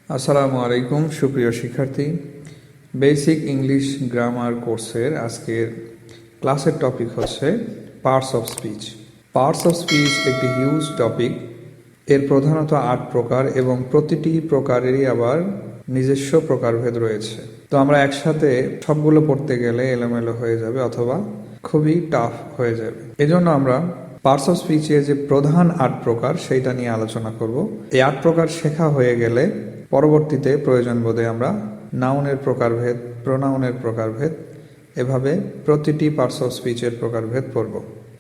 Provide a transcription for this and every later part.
আসসালামু আলাইকুম সুপ্রিয় শিক্ষার্থী। বেসিক ইংলিশ গ্রামার কোর্সের আজকের ক্লাসের টপিক হচ্ছে parts of speech. Parts of speech একটি হিউজ টপিক। এর প্রধানত ৮ প্রকার এবং প্রতিটি প্রকারেরই আবার নিজস্ব প্রকারভেদ রয়েছে। তো আমরা একসাথে সবগুলো পড়তে গেলে এলোমেলো হয়ে যাবে অথবা খুবই টাফ হয়ে যাবে। এজন্য আমরা পার্টস অফ স্পিচের যে প্রধান ৮ প্রকার সেইটা নিয়ে আলোচনা করব। এই ৮ প্রকার শেখা হয়ে গেলে পরবর্তীতে প্রয়োজন বোধে আমরা নাউনের প্রকারভেদ, প্রোনাউনের প্রকারভেদ, এভাবে প্রতিটি পার্টস অফ স্পিচের প্রকারভেদ পড়ব।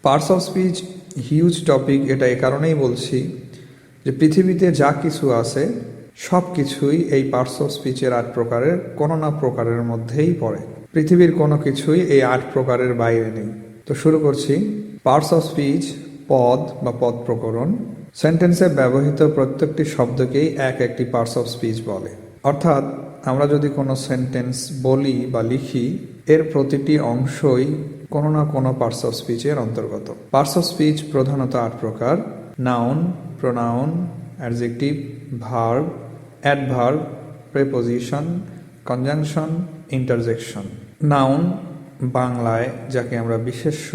Parts of speech huge topic, এটা এই কারণেই বলছি যে পৃথিবীতে যা কিছু আছে সব কিছুই এই পার্টস অফ স্পিচের ৮ প্রকারের কোনো না প্রকারের মধ্যেই পড়ে। পৃথিবীর কোনো কিছুই এই ৮ প্রকারের বাইরে নেই। তো শুরু করছি। পার্টস অফ স্পিচ পদ বা পদ প্রকরণ। সেন্টেন্সে ব্যবহৃত প্রত্যেকটি শব্দকেই একটি পার্টস অফ স্পিচ বলে। অর্থাৎ আমরা যদি কোনো সেন্টেন্স বলি বা লিখি, এর প্রতিটি অংশই কোনো না কোনো পার্টস অফ স্পিচের অন্তর্গত। পার্টস অফ স্পিচ প্রধানত ৮ প্রকার: noun, pronoun, adjective, verb, adverb, preposition, conjunction, interjection. Noun বাংলায় যাকে আমরা বিশেষ্য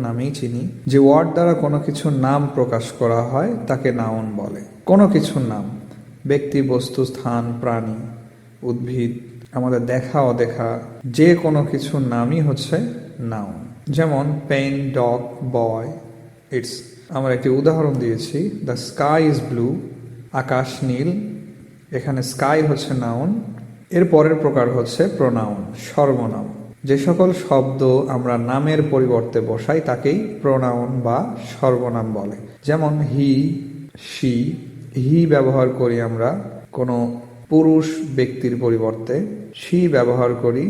নামেই চিনি, যে ওয়ার্ড দ্বারা কোনো কিছুর নাম প্রকাশ করা হয় তাকে নাউন বলে। কোনো কিছুর নাম, ব্যক্তি, বস্তু, স্থান, প্রাণী, উদ্ভিদ, আমাদের দেখা অদেখা যে কোনো কিছুর নামই হচ্ছে নাউন। যেমন পেন, ডগ, বয়, ইটস। আমরা একটি উদাহরণ দিয়েছি, দ্য স্কাই ইজ ব্লু, আকাশ নীল। এখানে স্কাই হচ্ছে নাউন। এর পরের প্রকার হচ্ছে প্রোনাউন, সর্বনাম। যে সকল শব্দ আমরা নামের পরিবর্তে বসাই তাকেই প্রোনাউন বা সর্বনাম বলে। যেমন হি, শি। হি ব্যবহার করি আমরা কোনো পুরুষ ব্যক্তির পরিবর্তে, শি ব্যবহার করি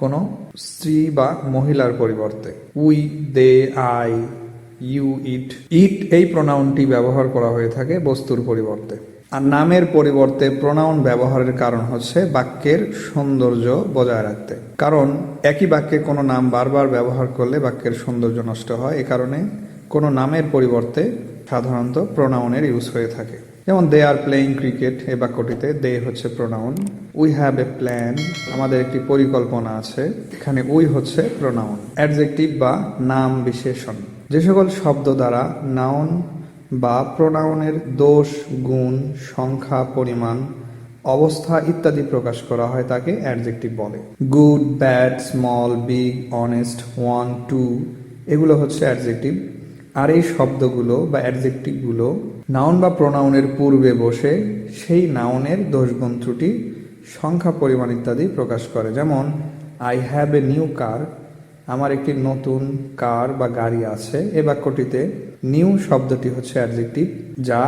কোনো স্ত্রী বা মহিলার পরিবর্তে। উই, দে, আই, ইউ, ইট। ইট এই প্রোনাউনটি ব্যবহার করা হয়ে থাকে বস্তুর পরিবর্তে। আর নামের পরিবর্তে প্রোনাউন ব্যবহারের কারণ হচ্ছে বাক্যের সৌন্দর্য বজায় রাখতে। কারণ একই বাক্যে কোনো নাম বারবার ব্যবহার করলে বাক্যের সৌন্দর্য নষ্ট হয়। এ কারণে কোনো নামের পরিবর্তে সাধারণত প্রোনাউনের ইউজ হয়ে থাকে। যেমন দে আর প্লেইং ক্রিকেট, এই বাক্যটিতে দে হচ্ছে pronoun. We have a plan, আমাদের একটি পরিকল্পনা আছে, এখানে উই হচ্ছে প্রোনাউন। অ্যাডজেক্টিভ বা নাম বিশেষণ, যে সকল শব্দ দ্বারা নাউন বা প্রোনাউনের দোষ, গুণ, সংখ্যা, পরিমাণ, অবস্থা ইত্যাদি প্রকাশ করা হয় তাকে অ্যাডজেক্টিভ বলে। Good, bad, small, big, honest, one, two এগুলো হচ্ছে অ্যাডজেক্টিভ। আর এই শব্দগুলো বা অ্যাডজেক্টিভগুলো নাউন বা প্রোনাউনের পূর্বে বসে সেই নাউনের দোষ, গুণ, ত্রুটি, সংখ্যা, পরিমাণ ইত্যাদি প্রকাশ করে। যেমন I have a new car, আমার একটি নতুন কার বা গাড়ি আছে। এ বাক্যটিতে নিউ শব্দটি হচ্ছে অ্যাডজেক্টিভ, যা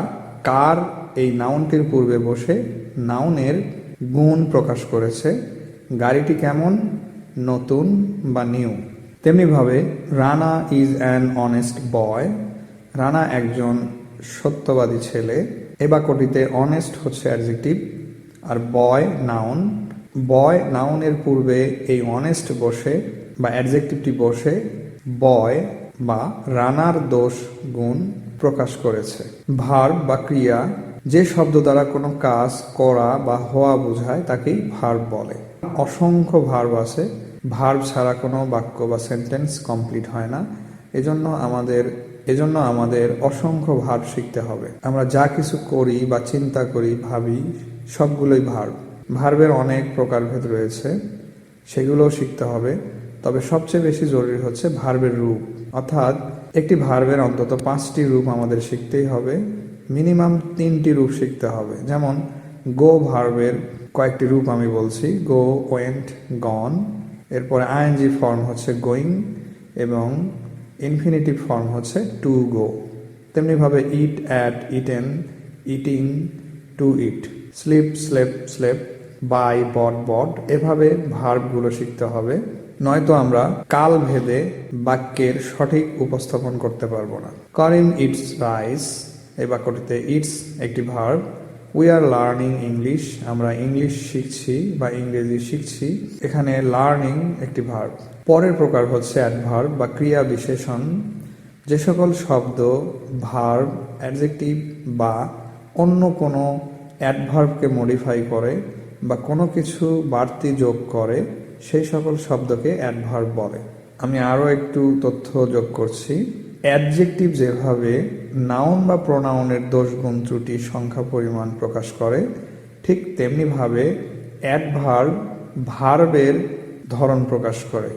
কার এই নাউনটির পূর্বে বসে নাউনের গুণ প্রকাশ করেছে। গাড়িটি কেমন, নতুন বা নিউ। তেমনিভাবে Rana is an honest boy, Rana একজন সত্যবাদী ছেলে। এ বাক্যটিতে অনেস্ট হচ্ছে অ্যাডজেক্টিভ আর বয় নাউন। বয় নাউনের পূর্বে এই অনেস্ট বসে বা অ্যাডজেক্টিভটি বসে বয় বা রানার দোষ, গুণ প্রকাশ করেছে। ভার্ব বা ক্রিয়া, যে শব্দ দ্বারা কোনো কাজ করা বা হওয়া বোঝায় তাকেই ভার্ব বলে। অসংখ্য ভার্ব আছে, ভার্ব ছাড়া কোনো বাক্য বা সেন্টেন্স কমপ্লিট হয় না। এজন্য আমাদের অসংখ্য ভার্ব শিখতে হবে। আমরা যা কিছু করি বা চিন্তা করি, ভাবি, সবগুলোই ভার্ব। ভার্বের অনেক প্রকারভেদ রয়েছে, সেগুলোও শিখতে হবে। তবে সবচেয়ে বেশি জরুরি হচ্ছে ভার্বের রূপ, অর্থাৎ একটি ভার্বের অন্তত 5টি রূপ আমাদের শিখতেই হবে, মিনিমাম 3টি রূপ শিখতে হবে। যেমন গো ভার্বের কয়েকটি রূপ আমি বলছি: গো, ওয়েন্ট, গন। এরপরে আইএনজি ফর্ম হচ্ছে গোয়িং এবং ইনফিনিটিভ ফর্ম হচ্ছে টু গো। তেমনিভাবে eat, ate, eaten, eating, to eat, sleep, slept, slept, buy, bought, bought. এভাবে ভার্বগুলো শিখতে হবে, নয়তো আমরা কাল ভেদে বাক্যের সঠিক উপস্থাপন করতে পারবো না। করিম ইটস রাইস, এই বাক্যটিতে ইটস একটি verb. We are learning English, আমরা ইংলিশ শিখছি বা ইংরেজি শিখছি, এখানে লার্নিং একটি ভার্ব। পরের প্রকার হচ্ছে অ্যাডভার্ব বা ক্রিয়া বিশেষণ। যে সকল শব্দ ভার্ব, অ্যাডজেক্টিভ বা অন্য কোনো অ্যাডভার্বকে মডিফাই করে বা কোনো কিছু বাড়তি যোগ করে, সেই সকল শব্দকে অ্যাডভার্ব বলে। আমি আরও একটু তথ্য যোগ করছি। অ্যাডজেক্টিভ যেভাবে নাউন বা প্রোনাউনের দোষ গুণ ত্রুটি সংখ্যা পরিমাণ প্রকাশ করে, ঠিক তেমনিভাবে অ্যাডভার্ব ভার্বের ধরন প্রকাশ করে।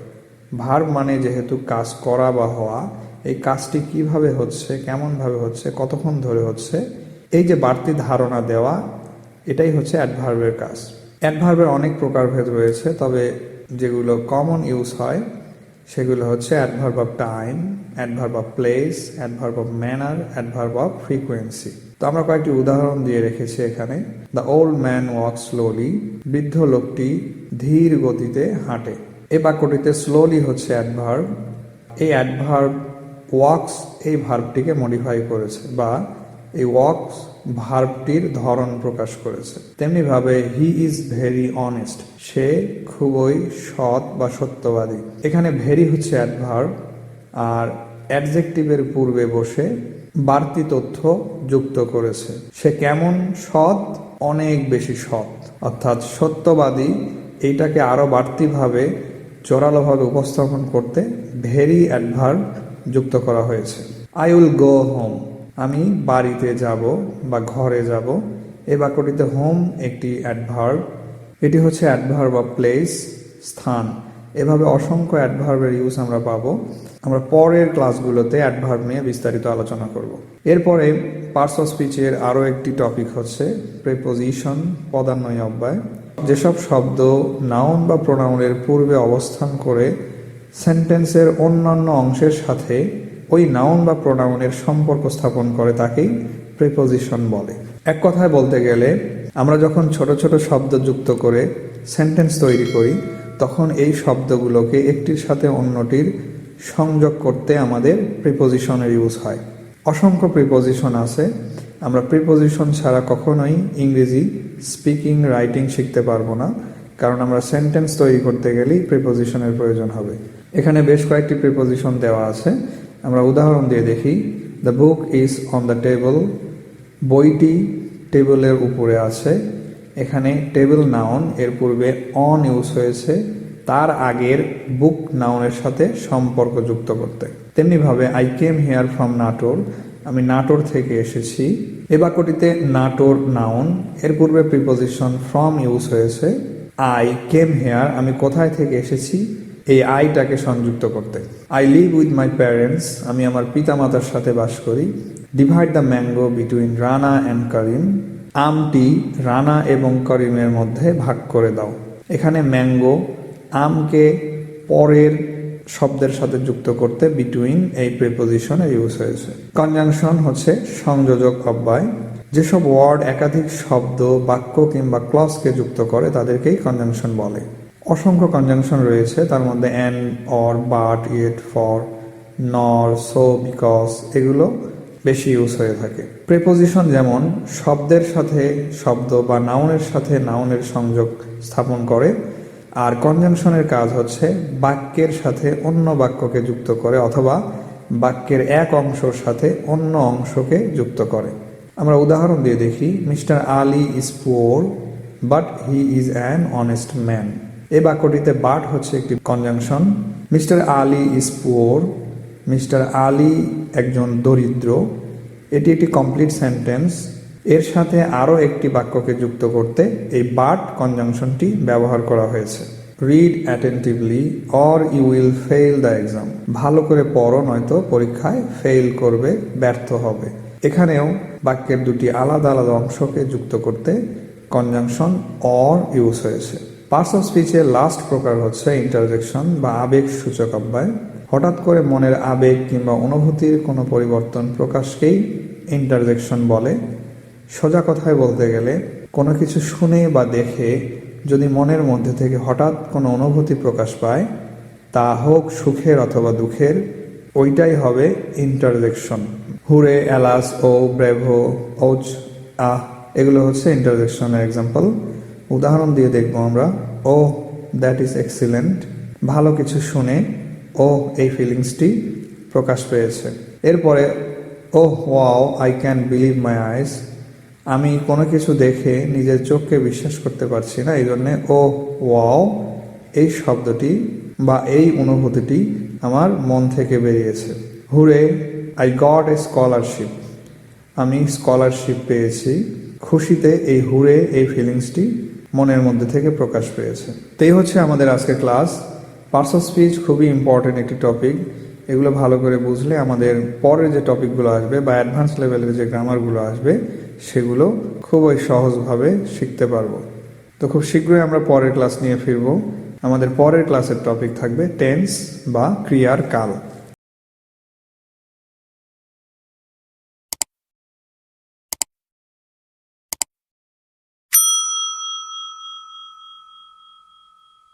ভার্ব মানে যেহেতু কাজ করা বা হওয়া, এই কাজটি কিভাবে হচ্ছে, কেমনভাবে হচ্ছে, কতক্ষণ ধরে হচ্ছে, এই যে বাড়তি ধারণা দেওয়া, এটাই হচ্ছে অ্যাডভার্বের কাজ। অ্যাডভার্বের অনেক প্রকারভেদ রয়েছে, তবে যেগুলো কমন ইউজ হয় সেগুলো হচ্ছে adverb of time, adverb of place, adverb of manner, adverb of frequency. তো আমরা কয়েকটি উদাহরণ দিয়ে রেখেছি এখানে। The old man walk slowly, বৃদ্ধ লোকটি ধীর গতিতে হাঁটে। এই বাক্যটিতে স্লোলি হচ্ছে অ্যাডভার্ব। এই অ্যাডভার্ব ওয়াকস এই ভার্বটিকে মডিফাই করেছে, বা এই ওয়াকস ভার্বটির ধরন প্রকাশ করেছে। তেমনিভাবে হি ইজ ভেরি অনেস্ট, সে খুবই সৎ বা সত্যবাদী। এখানে ভেরি হচ্ছে অ্যাডভার্ব, আর অ্যাডজেক্টিভের পূর্বে বসে বাড়তি তথ্য যুক্ত করেছে। সে কেমন সৎ? অনেক বেশি সৎ, অর্থাৎ সত্যবাদী। এইটাকে আরো বাড়তিভাবে জোরালোভাবে উপস্থাপন করতে ভেরি অ্যাডভার্ব যুক্ত করা হয়েছে। আই উইল গো হোম, আমি বাড়িতে যাব বা ঘরে যাব। এই বাক্যটিতে হোম একটি অ্যাডভার্ব। এটি হচ্ছে অ্যাডভার্ব অফ প্লেস, স্থান। এভাবে অসংখ্য অ্যাডভার্বের ইউজ আমরা পাবো। আমরা পরের ক্লাসগুলোতে অ্যাডভার্ব নিয়ে বিস্তারিত আলোচনা করব। এরপরে পার্টস অফ স্পিচের আরও একটি টপিক হচ্ছে প্রিপোজিশন, পদান্বয়ী অব্যয়। যেসব শব্দ নাউন বা প্রোনাউনের পূর্বে অবস্থান করে সেন্টেন্সের অন্যান্য অংশের সাথে ওই নাউন বা প্রোনাউনের সম্পর্ক স্থাপন করে, তাকেই প্রিপোজিশন বলে। এক কথায় বলতে গেলে, আমরা যখন ছোট ছোট শব্দ যুক্ত করে সেন্টেন্স তৈরি করি, তখন এই শব্দগুলোকে একটির সাথে অন্যটির সংযোগ করতে আমাদের প্রিপোজিশনের ইউজ হয়। অসংখ্য প্রিপোজিশন আছে। আমরা প্রিপোজিশন ছাড়া কখনোই ইংরেজি স্পিকিং, রাইটিং শিখতে পারবো না, কারণ আমরা সেন্টেন্স তৈরি করতে গেলেই প্রিপোজিশনের প্রয়োজন হবে। এখানে বেশ কয়েকটি প্রিপোজিশন দেওয়া আছে, আমরা উদাহরণ দিয়ে দেখি। The book is on the table, বইটি টেবিলের উপরে আছে। এখানে টেবিল নাউন, এর পূর্বে অন ইউজ হয়েছে তার আগের বুক নাউনের সাথে সম্পর্ক যুক্ত করতে। তেমনিভাবে I came hair from Natore, আমি নাটোর থেকে এসেছি। এ বাক্যটিতে নাটোর নাউন, এর পূর্বে প্রিপোজিশন ফ্রম ইউজ হয়েছে। আই কেম হেয়ার, আমি কোথায় থেকে এসেছি, এই আইটাকে সংযুক্ত করতে। I live with my parents, আমি আমার পিতামাতার সাথে বাস করি। Divide the mango between Rana and Karim, আমটি রানা এবং করিমের মধ্যে ভাগ করে দাও। এখানে ম্যাঙ্গো, আমকে পরের শব্দের সাথে যুক্ত করতে বিটুইন এই প্রিপোজিশনের ইউজ হয়েছে। কনজাংশন হচ্ছে সংযোজক অব্যয়। যেসব ওয়ার্ড একাধিক শব্দ, বাক্য কিংবা ক্লজকে যুক্ত করে তাদেরকেই কনজাংশন বলে। অসংখ্য কনজাংশন রয়েছে, তার মধ্যে and, or, but, yet, for, নর, সো, বিকজ এগুলো বেশি ইউজ হয়ে থাকে। প্রিপোজিশন যেমন শব্দের সাথে শব্দ বা নাউনের সাথে নাউনের সংযোগ স্থাপন করে, আর কনজাংশনের কাজ হচ্ছে বাক্যের সাথে অন্য বাক্যকে যুক্ত করে, অথবা বাক্যের এক অংশের সাথে অন্য অংশকে যুক্ত করে। আমরা উদাহরণ দিয়ে দেখি। Mister Ali is poor but he is an honest man. এই বাক্যটিতে বাট হচ্ছে একটি conjunction. Mister Ali is poor, mister Ali একজন দরিদ্র। এটি একটি কমপ্লিট সেন্টেন্স। এর সাথে আরও একটি বাক্যকে যুক্ত করতে এই বাট কনজাংশনটি ব্যবহার করা হয়েছে। Read attentively or you will fail the exam, ভালো করে পড়ো নয়তো পরীক্ষায় ফেইল করবে, ব্যর্থ হবে। এখানেও বাক্যের দুটি আলাদা আলাদা অংশকে যুক্ত করতে কনজাংশন অর ইউজ হয়েছে। পার্টস অফ স্পিচের লাস্ট প্রকার হচ্ছে ইন্টারজেকশন বা আবেগ সূচক অব্যয়। হঠাৎ করে মনের আবেগ কিংবা অনুভূতির কোনো পরিবর্তন প্রকাশকেই ইন্টারজেকশন বলে। সোজা কথায় বলতে গেলে, কোনো কিছু শুনে বা দেখে যদি মনের মধ্যে থেকে হঠাৎ কোনো অনুভূতি প্রকাশ পায়, তা হোক সুখের অথবা দুঃখের, ওইটাই হবে ইন্টারজেকশন। হুরে, অ্যালাস, ও, ব্রেভো, ওচ, আহ এগুলো হচ্ছে ইন্টারজেকশনের এক্সাম্পল। উদাহরণ দিয়ে দেখব আমরা। ও দ্যাট ইজ এক্সিলেন্ট, ভালো কিছু শুনে ও এই ফিলিংসটি প্রকাশ পেয়েছে। এরপরে oh wow I can believe my eyes, আমি কোনো কিছু দেখে নিজের চোখকে বিশ্বাস করতে পারছি না, এই জন্যে ও ওয়াও এই শব্দটি বা এই অনুভূতিটি আমার মন থেকে বেরিয়েছে। হুরে, আই গট এ স্কলারশিপ, আমি স্কলারশিপ পেয়েছি। খুশিতে এই হুরে এই ফিলিংসটি মনের মধ্যে থেকে প্রকাশ পেয়েছে। তো এই হচ্ছে আমাদের আজকের ক্লাস। পার্টস অফ স্পিচ খুবই ইম্পর্টেন্ট একটি টপিক। এগুলো ভালো করে বুঝলে আমাদের পরের যে টপিকগুলো আসবে বা অ্যাডভান্স লেভেলের যে গ্রামারগুলো আসবে সেগুলো খুবই সহজভাবে শিখতে পারবো। তো খুব শীঘ্রই আমরা পরের ক্লাস নিয়ে ফিরবো। আমাদের পরের ক্লাসের টপিক থাকবে টেন্স বা ক্রিয়ার কাল।